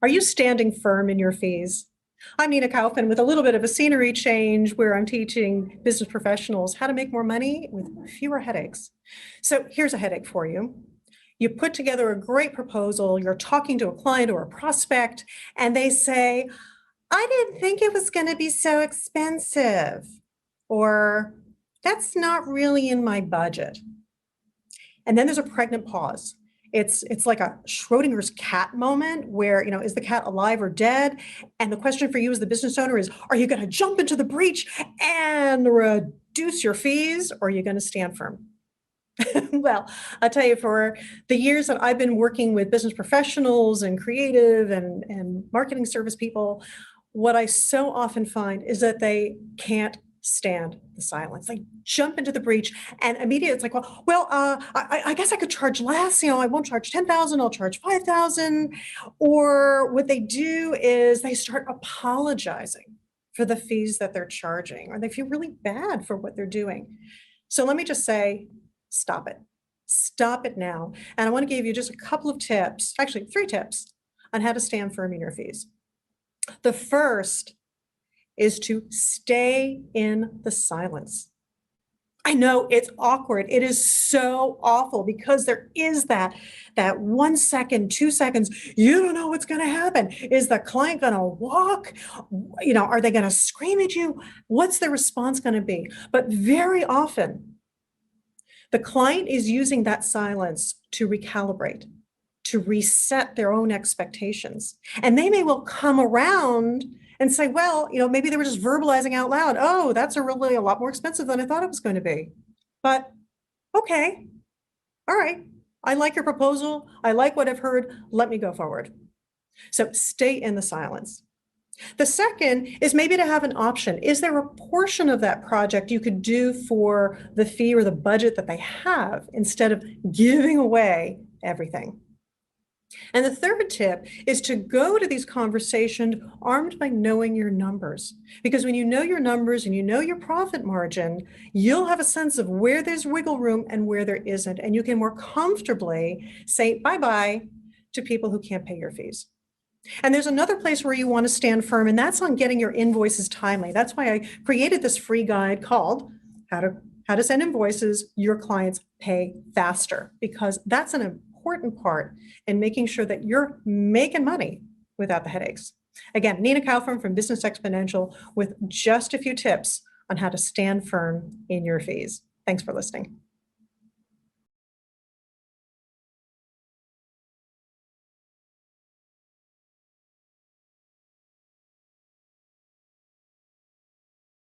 Are you standing firm in your fees? I'm Nina Kaufman with a little bit of a scenery change where I'm teaching business professionals how to make more money with fewer headaches. So here's a headache for you. You put together a great proposal, you're talking to a client or a prospect, and they say, I didn't think it was going to be so expensive, or that's not really in my budget. And then there's a pregnant pause. It's like a Schrodinger's cat moment where, is the cat alive or dead? And the question for you as the business owner is, are you going to jump into the breach and reduce your fees, or are you going to stand firm? Well, I'll tell you, for the years that I've been working with business professionals and creative and marketing service people, what I so often find is that they can't stand the silence. They jump into the breach and immediately it's like, I guess I could charge less. I won't charge 10,000, I'll charge 5,000. Or what they do is they start apologizing for the fees that they're charging, or they feel really bad for what they're doing. So let me just say, stop it. Stop it now. And I want to give you just a couple of tips, actually 3 tips on how to stand firm in your fees. The first is to stay in the silence. I know it's awkward. It is so awful because there is that 1 second, 2 seconds, you don't know what's going to happen. Is the client going to walk? Are they going to scream at you? What's the response going to be? But very often, the client is using that silence to recalibrate, to reset their own expectations. And they may well come around and say, well, maybe they were just verbalizing out loud, oh, that's really a lot more expensive than I thought it was going to be. But okay, all right, I like your proposal. I like what I've heard. Let me go forward. So stay in the silence. The second is maybe to have an option. Is there a portion of that project you could do for the fee or the budget that they have instead of giving away everything? And the third tip is to go to these conversations armed by knowing your numbers. Because when you know your numbers and you know your profit margin, you'll have a sense of where there's wiggle room and where there isn't. And you can more comfortably say bye-bye to people who can't pay your fees. And there's another place where you want to stand firm, and that's on getting your invoices timely. That's why I created this free guide called How to Send Invoices Your Clients Pay Faster, because that's an important part in making sure that you're making money without the headaches. Again, Nina Kaufman from Business Exponential with just a few tips on how to stand firm in your fees. Thanks for listening.